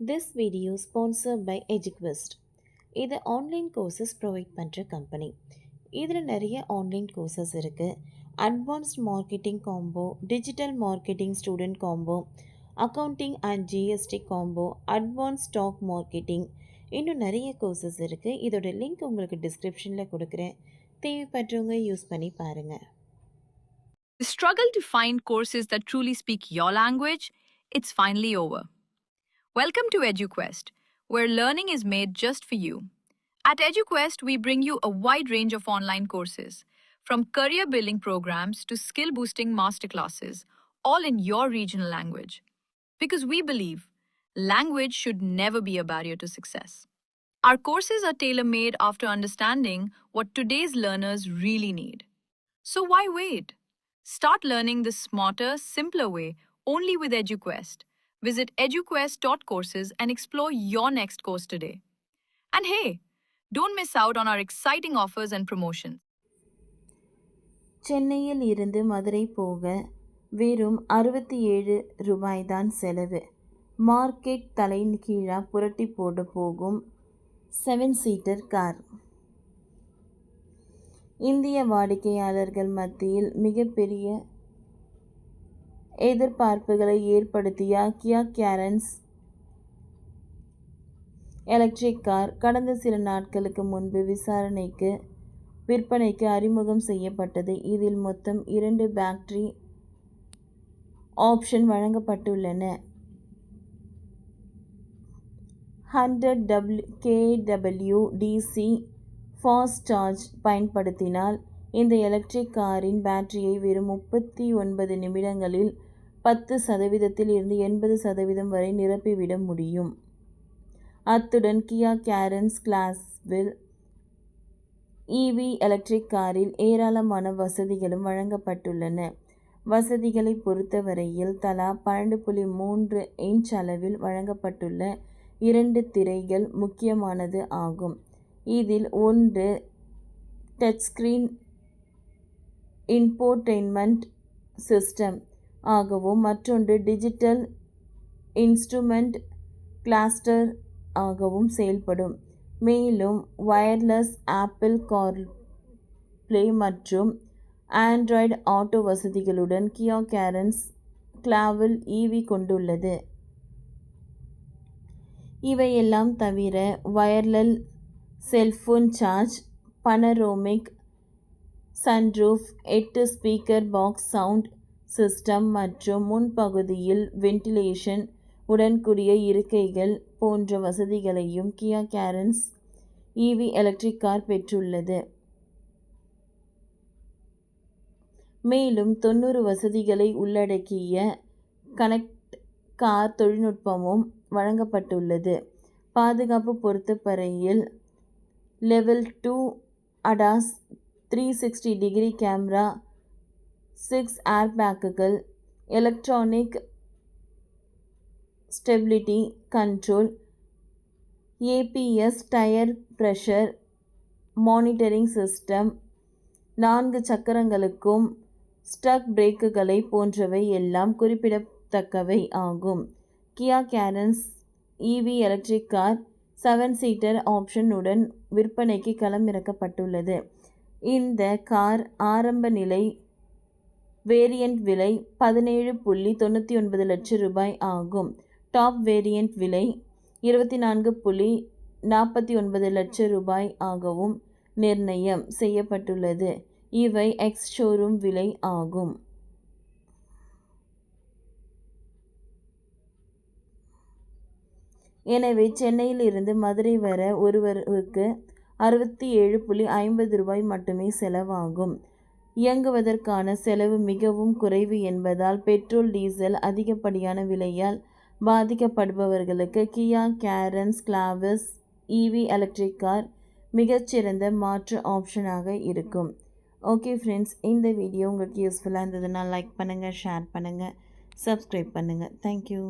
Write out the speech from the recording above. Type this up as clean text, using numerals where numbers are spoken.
This video sponsored by EduQuest. இது online courses provide பண்ணுற company. இதில் நிறைய ஆன்லைன் கோர்சஸ் இருக்குது. Advanced marketing combo, digital marketing student combo, accounting and GST combo, advance stock marketing, இன்னும் நிறைய courses இருக்குது. இதோட லிங்க் உங்களுக்கு டிஸ்கிரிப்ஷனில் கொடுக்குறேன். தேவைப்படுறவங்க யூஸ் பண்ணி பாருங்கள். The struggle to find courses that truly speak your language, it's finally over. Welcome to EduQuest, where learning is made just for you. At EduQuest, we bring you a wide range of online courses, from career building programs to skill boosting masterclasses, all in your regional language. Because we believe language should never be a barrier to success. Our courses are tailor made after understanding what today's learners really need. So why wait? Start learning the smarter, simpler way only with EduQuest. Visit eduquest.courses and explore your next course today. And hey, don't miss out on our exciting offers and promotions. சென்னையில் இருந்து மதுரை போக வெறும் 67 ரூபாய் தான் செலவு. Market தலைகீழா புரட்டி போட போகும் 7 சீட்டர் கார். இந்திய வாடிக்கையாளர்கள் மத்தியில் மிகப்பெரிய எதிர்பார்ப்புகளை ஏற்படுத்திய கியா கேரன்ஸ் எலக்ட்ரிக் கார் கடந்த சில நாட்களுக்கு முன்பு விற்பனைக்கு அறிமுகம் செய்யப்பட்டது. இதில் மொத்தம் 2 பேட்டரி ஆப்ஷன் வழங்கப்பட்டுள்ளன. 100 kW DC ஃபாஸ்ட் சார்ஜ் பயன்படுத்தினால் இந்த எலக்ட்ரிக் காரின் பேட்டரியை வெறும் 39 நிமிடங்களில் 10% இருந்து 80% வரை நிரப்பிவிட முடியும். அத்துடன் கியா கேரன்ஸ் கிளாஸ்வில் எலக்ட்ரிக் காரில் ஏராளமான வசதிகளும் வழங்கப்பட்டுள்ளன. வசதிகளை பொறுத்தவரையில் தலா 12.3 இன்ச் அளவில் வழங்கப்பட்டுள்ள 2 திரைகள் முக்கியமானது ஆகும். இதில் ஒன்று டச் ஸ்கிரீன் இன்ஃபோடெயின்மெண்ட் சிஸ்டம் ஆகவும் மற்றொன்று டிஜிட்டல் இன்ஸ்ட்ருமெண்ட் கிளஸ்டர் ஆகவும் செயல்படும். மேலும் வயர்லெஸ் ஆப்பிள் கார்ப்ளே மற்றும் ஆண்ட்ராய்டு ஆட்டோ வசதிகளுடன் கியா கேரன்ஸ் கிளாவில் கொண்டுள்ளது. இவையெல்லாம் தவிர wireless cellphone charge, panoramic sunroof, 8 speaker box sound system மற்றும் முன்பகுதியில் வென்டிலேஷன் உடன்கூடிய இருக்கைகள் போன்ற வசதிகளையும் கியா கேரன்ஸ் எலக்ட்ரிக் கார் பெற்றுள்ளது. மேலும் 90 வசதிகளை உள்ளடக்கிய கனெக்ட் கார் தொழில்நுட்பமும் வழங்கப்பட்டுள்ளது. பாதுகாப்பு பொறுத்தவரையில் லெவல் 2 ADAS, 360 டிகிரி கேமரா, 6 ஏர்பேக்குகள், electronic stability control, ABS tyre pressure monitoring system, 4 சக்கரங்களுக்கும் ஸ்டக் பிரேக்குகளை போன்றவை எல்லாம் குறிப்பிடத்தக்கவை ஆகும். Kia Carens electric car 7 seater ஆப்ஷனுடன் விற்பனைக்கு களமிறக்கப்பட்டுள்ளது. இந்த கார் ஆரம்ப நிலை வேரியண்ட் விலை 17.99 லட்சம் ரூபாய் ஆகும். டாப் வேரியண்ட் விலை 24.49 லட்சம் ரூபாய் ஆகவும் நிர்ணயம் செய்யப்பட்டுள்ளது. இவை எக்ஸ் ஷோரூம் விலை ஆகும். எனவே சென்னையில் இருந்து மதுரை வர ஒருவருக்கு 67.50 ரூபாய் மட்டுமே செலவாகும். இயங்குவதற்கான செலவு மிகவும் குறைவு என்பதால் பெட்ரோல், டீசல் அதிகப்படியான விலையால் பாதிக்கப்படுபவர்களுக்கு Kia Carens Clavis electric car மிகச்சிறந்த மாற்று ஆப்ஷனாக இருக்கும். ஓகே ஃப்ரெண்ட்ஸ், இந்த வீடியோ உங்களுக்கு யூஸ்ஃபுல்லாக இருந்ததுன்னா லைக் பண்ணுங்கள், ஷேர் பண்ணுங்கள், சப்ஸ்கிரைப் பண்ணுங்கள். தேங்க்யூ.